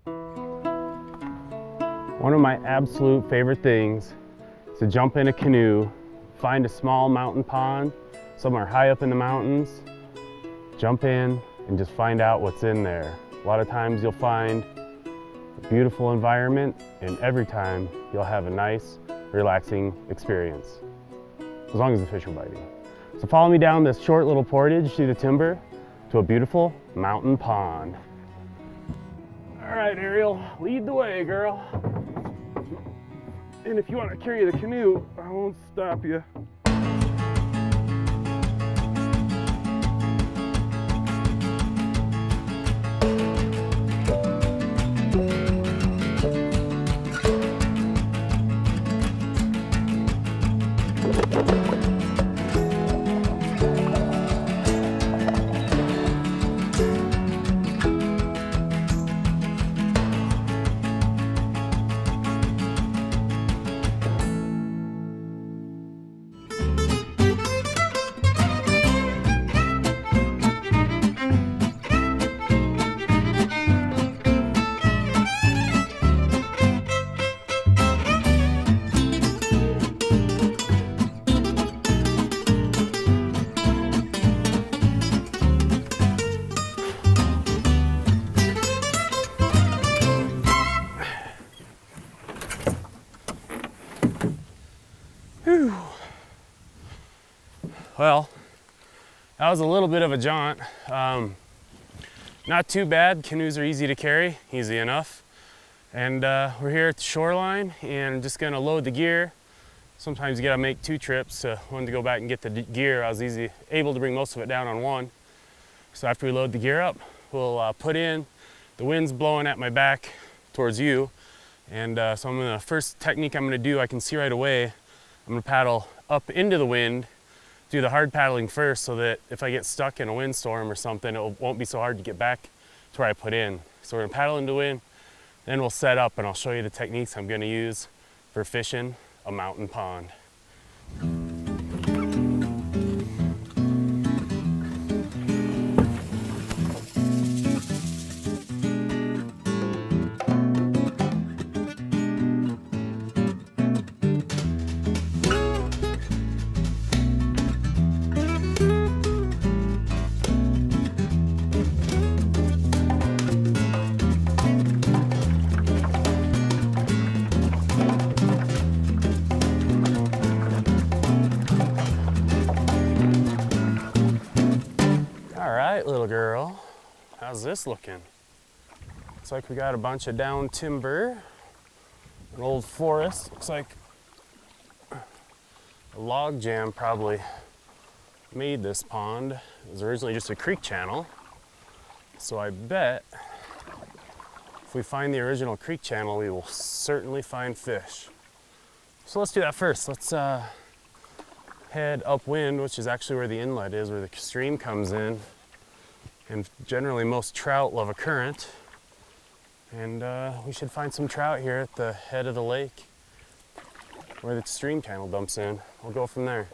One of my absolute favorite things is to jump in a canoe, find a small mountain pond somewhere high up in the mountains, jump in and just find out what's in there. A lot of times you'll find a beautiful environment, and every time you'll have a nice, relaxing experience, as long as the fish are biting. So follow me down this short little portage through the timber to a beautiful mountain pond. All right, Ariel, lead the way, girl. And if you want to carry the canoe, I won't stop you. Whew. Well, that was a little bit of a jaunt. Not too bad. Canoes are easy to carry, easy enough. And we're here at the shoreline and I'm just gonna load the gear. Sometimes you gotta make two trips. One to go back and get the gear. I was able to bring most of it down on one. So after we load the gear up, we'll put in. The wind's blowing at my back towards you. And so first technique I'm gonna do, I can see right away, I'm gonna paddle up into the wind, do the hard paddling first so that if I get stuck in a windstorm or something, it won't be so hard to get back to where I put in. So we're gonna paddle into wind, then we'll set up and I'll show you the techniques I'm gonna use for fishing a mountain pond. Little girl, how's this looking? Looks like we got a bunch of down timber, an old forest. Looks like a log jam probably made this pond. It was originally just a creek channel, so I bet if we find the original creek channel, we will certainly find fish. So let's do that first. Let's head upwind, which is actually where the inlet is, where the stream comes in. And generally most trout love a current. And we should find some trout here at the head of the lake where the stream channel dumps in. We'll go from there.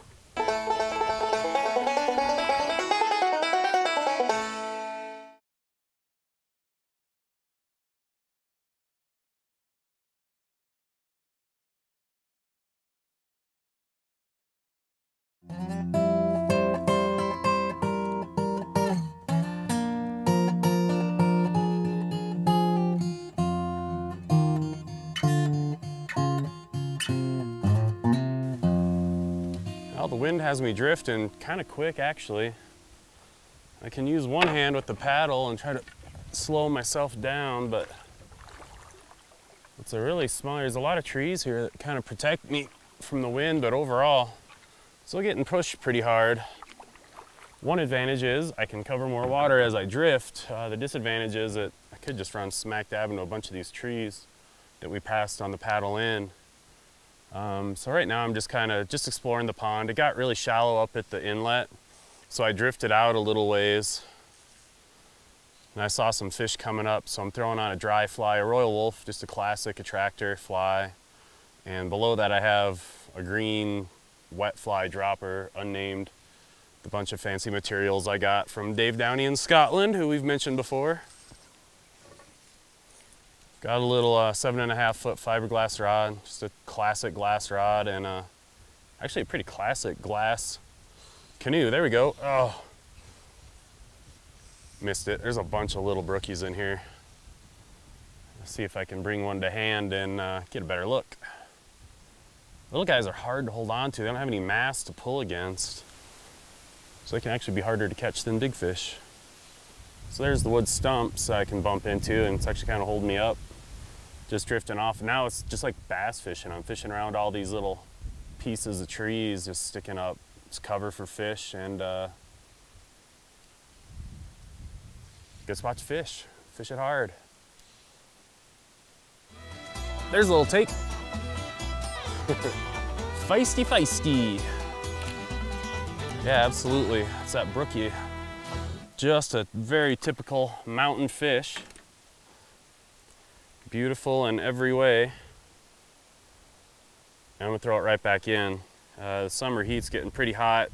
Well, the wind has me drifting kind of quick, actually. I can use one hand with the paddle and try to slow myself down, but it's a really small, there's a lot of trees here that kind of protect me from the wind, but overall, still getting pushed pretty hard. One advantage is I can cover more water as I drift. The disadvantage is that I could just run smack dab into a bunch of these trees that we passed on the paddle in. So right now I'm just kind of exploring the pond. It got really shallow up at the inlet, so I drifted out a little ways. And I saw some fish coming up, so I'm throwing on a dry fly, a Royal Wolf, just a classic attractor fly. And below that I have a green wet fly dropper, unnamed. A bunch of fancy materials I got from Dave Downey in Scotland, who we've mentioned before. Got a little 7.5 foot fiberglass rod, just a classic glass rod, and actually a pretty classic glass canoe. There we go. Oh, missed it. There's a bunch of little brookies in here. Let's see if I can bring one to hand and get a better look. Little guys are hard to hold on to. They don't have any mass to pull against, so they can actually be harder to catch than big fish. So there's the wood stumps I can bump into, and it's actually kind of holding me up. Just drifting off. Now it's just like bass fishing. I'm fishing around all these little pieces of trees just sticking up. It's cover for fish, and good spot to fish. Fish it hard. There's a little take. Feisty, feisty. Yeah, absolutely. It's that brookie. Just a very typical mountain fish. Beautiful in every way. I'm gonna throw it right back in. The summer heat's getting pretty hot.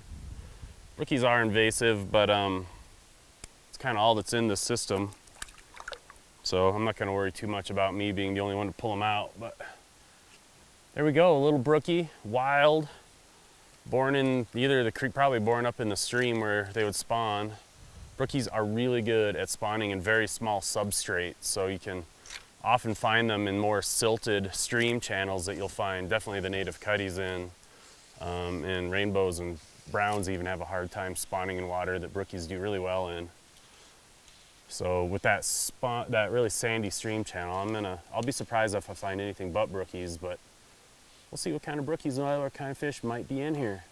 Brookies are invasive, but it's kind of all that's in the system. So I'm not gonna worry too much about me being the only one to pull them out. But there we go, a little brookie, wild, born in either the creek, probably born up in the stream where they would spawn. Brookies are really good at spawning in very small substrates, so you can often find them in more silted stream channels that you'll find definitely the native cutties in. And rainbows and browns even have a hard time spawning in water that brookies do really well in. So with that really sandy stream channel, I'll be surprised if I find anything but brookies, but we'll see what kind of brookies and what kind of fish might be in here,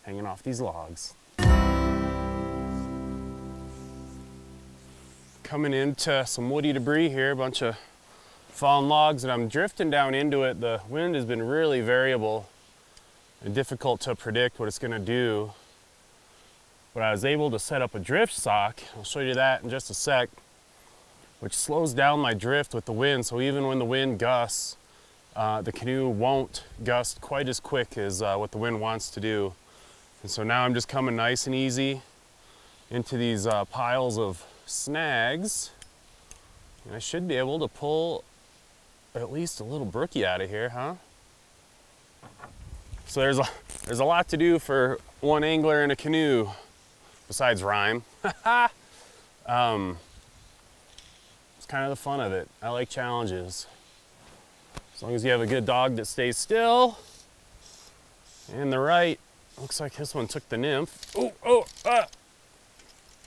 hanging off these logs. Coming into some woody debris here, a bunch of fallen logs, and I'm drifting down into it. The wind has been really variable and difficult to predict what it's gonna do. But I was able to set up a drift sock. I'll show you that in just a sec, which slows down my drift with the wind. So even when the wind gusts, the canoe won't gust quite as quick as what the wind wants to do. And so now I'm just coming nice and easy into these piles of snags, and I should be able to pull at least a little brookie out of here, huh? So there's a lot to do for one angler in a canoe, besides rhyme. It's kind of the fun of it. I like challenges. As long as you have a good dog that stays still, and the right, looks like this one took the nymph.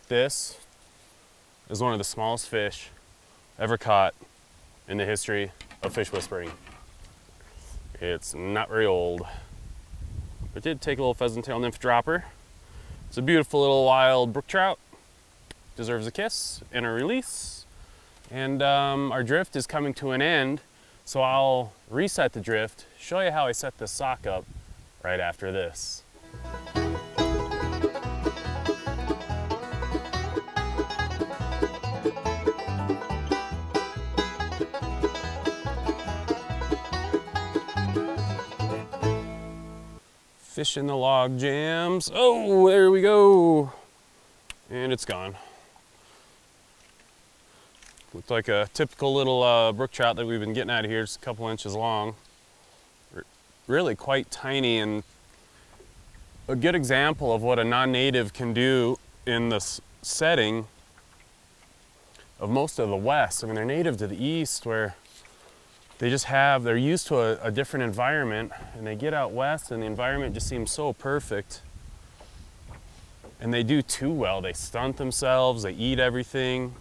This is one of the smallest fish ever caught in the history of fish whispering. It's not very old, but it did take a little pheasant tail nymph dropper. It's a beautiful little wild brook trout. Deserves a kiss and a release. And our drift is coming to an end, so I'll reset the drift, show you how I set this sock up right after this. Fishing the log jams. Oh, there we go. And it's gone. Looks like a typical little brook trout that we've been getting out of here, just a couple inches long. Really quite tiny, and a good example of what a non-native can do in this setting of most of the West. I mean, they're native to the East where they're used to a different environment, and they get out west and the environment just seems so perfect. And they do too well. They stunt themselves, they eat everything.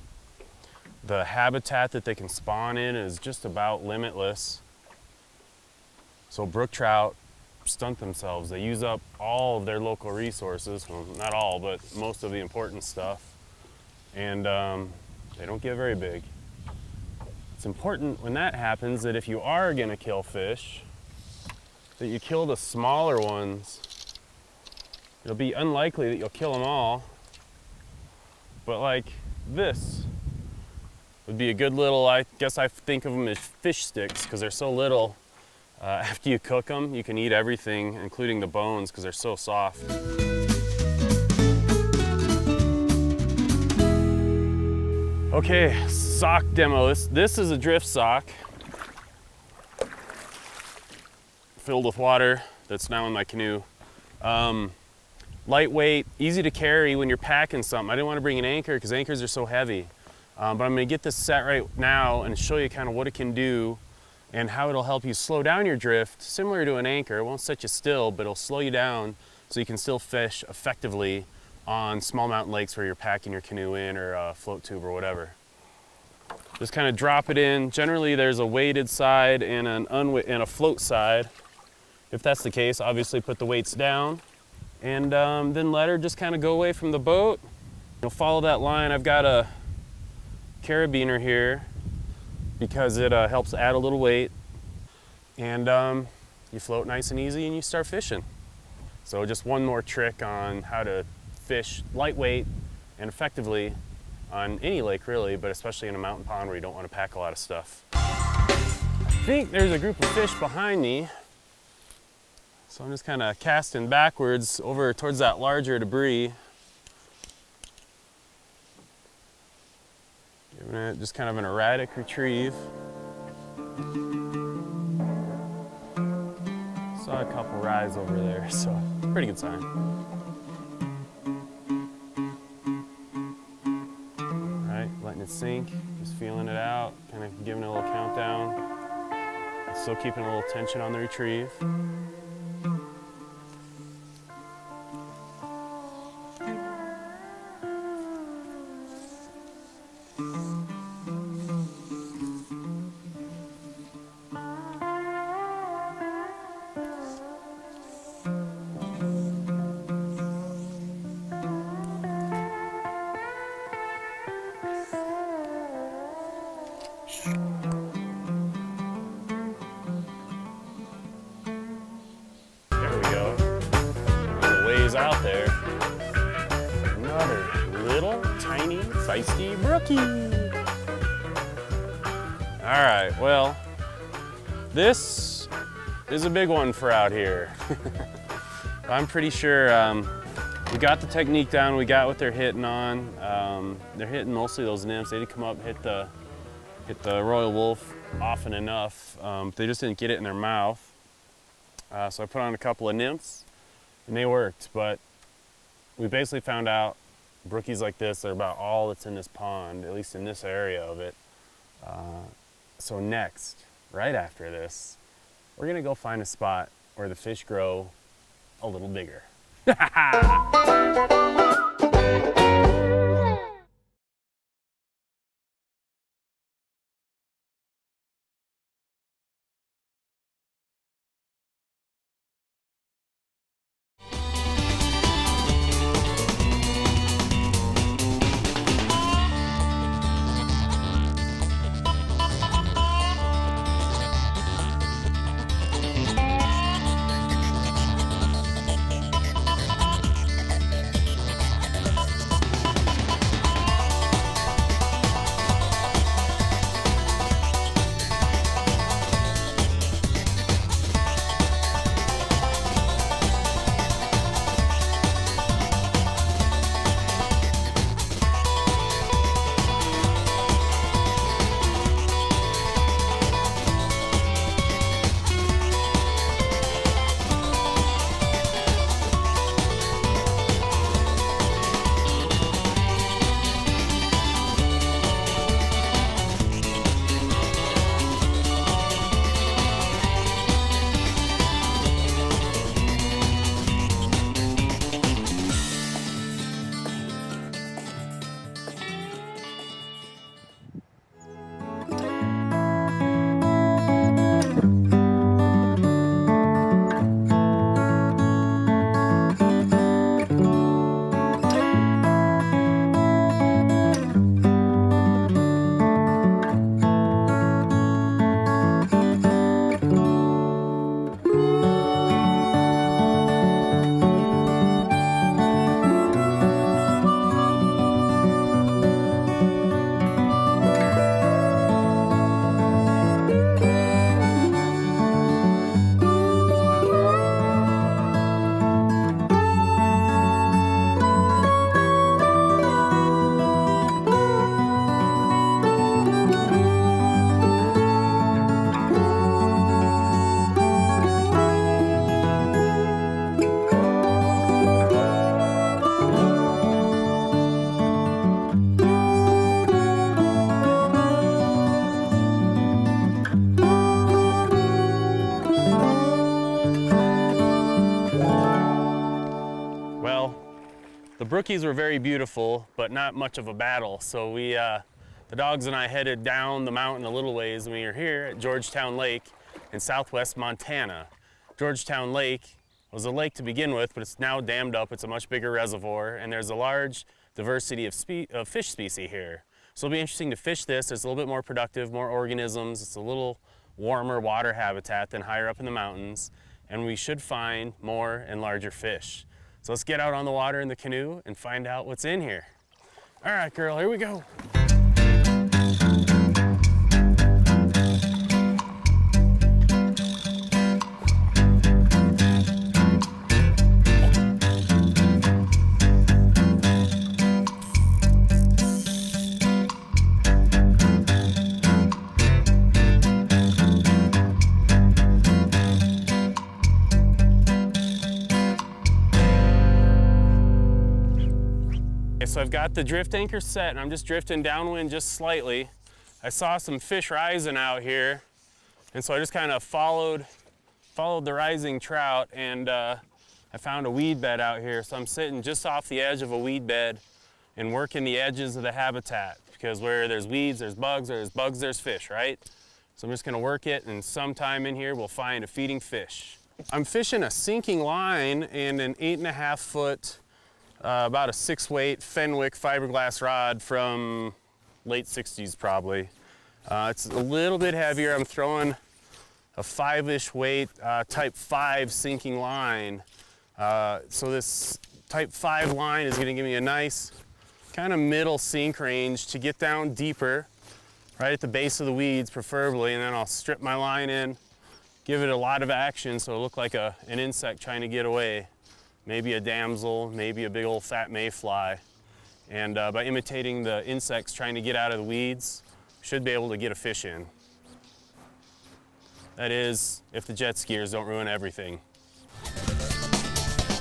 The habitat that they can spawn in is just about limitless. So brook trout stunt themselves. They use up all of their local resources. Well, not all, but most of the important stuff. And they don't get very big. It's important when that happens that if you are gonna kill fish, that you kill the smaller ones. It'll be unlikely that you'll kill them all, but like this would be a good little, I guess I think of them as fish sticks because they're so little. After you cook them, you can eat everything, including the bones, because they're so soft. Okay, sock demo. This is a drift sock filled with water that's now in my canoe. Lightweight, easy to carry when you're packing something. I didn't want to bring an anchor because anchors are so heavy. But I'm going to get this set right now and show you kind of what it can do and how it'll help you slow down your drift, similar to an anchor. It won't set you still, but it'll slow you down so you can still fish effectively on small mountain lakes where you're packing your canoe in, or a float tube or whatever. Just kind of drop it in. Generally there's a weighted side and a float side. If that's the case, obviously put the weights down and then let her just kind of go away from the boat. You'll follow that line. I've got a carabiner here because it helps add a little weight, and you float nice and easy and you start fishing. So just one more trick on how to fish lightweight and effectively on any lake really, but especially in a mountain pond where you don't want to pack a lot of stuff. I think there's a group of fish behind me, so I'm just kind of casting backwards over towards that larger debris. Giving it just kind of an erratic retrieve. Saw a couple rise over there, so pretty good sign. All right, letting it sink, just feeling it out, kind of giving it a little countdown. Still keeping a little tension on the retrieve. Out there, another little tiny feisty brookie. All right, well, this is a big one for out here. I'm pretty sure we got the technique down. We got what they're hitting on. They're hitting mostly those nymphs. They did come up, hit the royal wolf often enough. They just didn't get it in their mouth. So I put on a couple of nymphs. And they worked, but we basically found out brookies like this are about all that's in this pond, at least in this area of it. So next, right after this, we're gonna go find a spot where the fish grow a little bigger. The brookies were very beautiful, but not much of a battle. So the dogs and I headed down the mountain a little ways, and we are here at Georgetown Lake in southwest Montana. Georgetown Lake was a lake to begin with, but it's now dammed up. It's a much bigger reservoir, and there's a large diversity of fish species here. So it'll be interesting to fish this. It's a little bit more productive, more organisms. It's a little warmer water habitat than higher up in the mountains, and we should find more and larger fish. So let's get out on the water in the canoe and find out what's in here. All right, girl, here we go. So I've got the drift anchor set and I'm just drifting downwind just slightly. I saw some fish rising out here, and so I just kind of followed the rising trout, and I found a weed bed out here. So I'm sitting just off the edge of a weed bed and working the edges of the habitat, because where there's weeds, there's bugs, there's fish, right? So I'm just gonna work it, and sometime in here we'll find a feeding fish. I'm fishing a sinking line and an 8.5 foot about a 6-weight Fenwick fiberglass rod from late 60s probably. It's a little bit heavier. I'm throwing a 5-ish weight type 5 sinking line. So this type 5 line is gonna give me a nice kind of middle sink range to get down deeper, right at the base of the weeds preferably, and then I'll strip my line in, give it a lot of action so it'll look like an insect trying to get away. Maybe a damsel, maybe a big old fat mayfly. And by imitating the insects trying to get out of the weeds, should be able to get a fish in. That is, if the jet skiers don't ruin everything.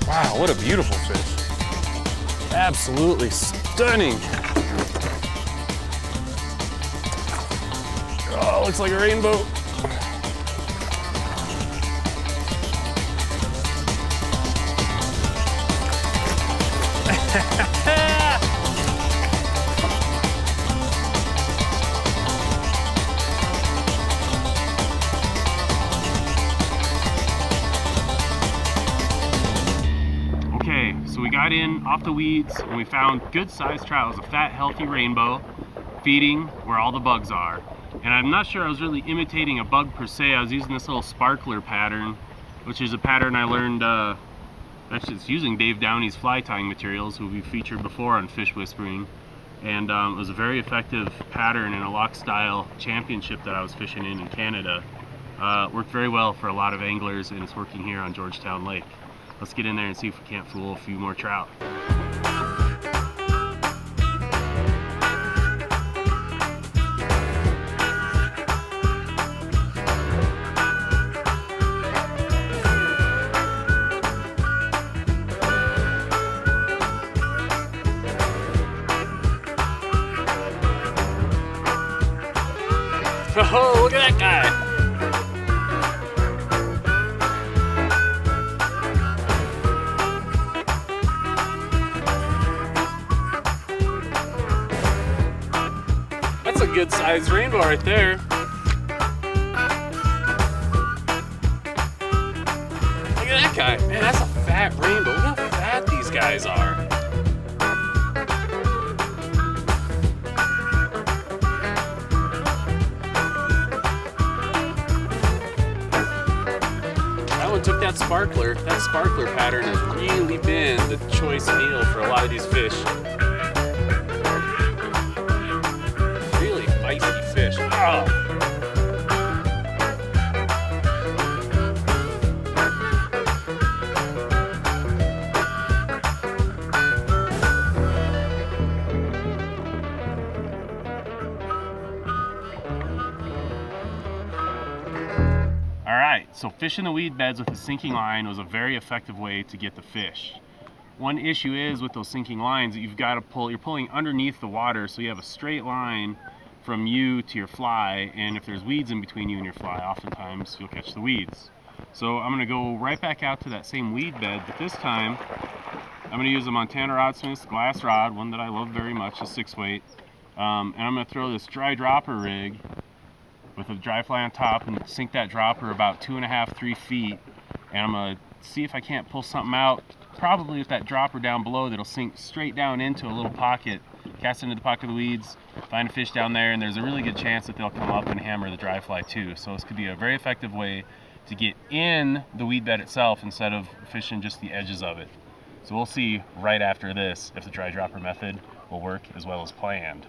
Wow, what a beautiful fish. Absolutely stunning. Oh, looks like a rainbow. Okay, so we got in off the weeds and we found good sized trout. It was a fat, healthy rainbow feeding where all the bugs are. And I'm not sure I was really imitating a bug per se. I was using this little sparkler pattern, which is a pattern I learned actually, it's using Dave Downey's fly tying materials, who we featured before on Fish Whispering. And it was a very effective pattern in a lock style championship that I was fishing in Canada. Worked very well for a lot of anglers, and it's working here on Georgetown Lake. Let's get in there and see if we can't fool a few more trout. Oh, look at that guy! That's a good sized rainbow right there. Look at that guy. Man, that's a fat rainbow. Look how fat these guys are. Took that sparkler pattern has really been the choice meal for a lot of these fish. Really feisty fish. Oh. So fishing the weed beds with a sinking line was a very effective way to get the fish. One issue is with those sinking lines, you've got to pull, you're pulling underneath the water, so you have a straight line from you to your fly, and if there's weeds in between you and your fly, oftentimes you'll catch the weeds. So I'm going to go right back out to that same weed bed, but this time I'm going to use a Montana Rodsmith's glass rod, one that I love very much, a 6-weight. And I'm going to throw this dry dropper rig with a dry fly on top and sink that dropper about 2.5 to 3 feet. And I'm going to see if I can't pull something out, probably with that dropper down below that'll sink straight down into a little pocket, cast into the pocket of the weeds, find a fish down there, and there's a really good chance that they'll come up and hammer the dry fly too. So this could be a very effective way to get in the weed bed itself instead of fishing just the edges of it. So we'll see right after this if the dry dropper method will work as well as planned.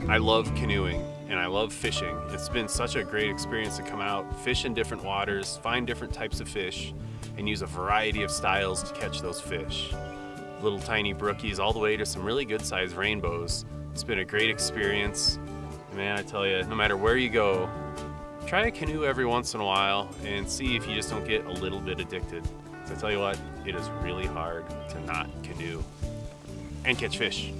I love canoeing and I love fishing. It's been such a great experience to come out, fish in different waters, find different types of fish, and use a variety of styles to catch those fish. Little tiny brookies all the way to some really good sized rainbows. It's been a great experience. And man, I tell you, no matter where you go, try a canoe every once in a while and see if you just don't get a little bit addicted. So I tell you what, it is really hard to not canoe and catch fish.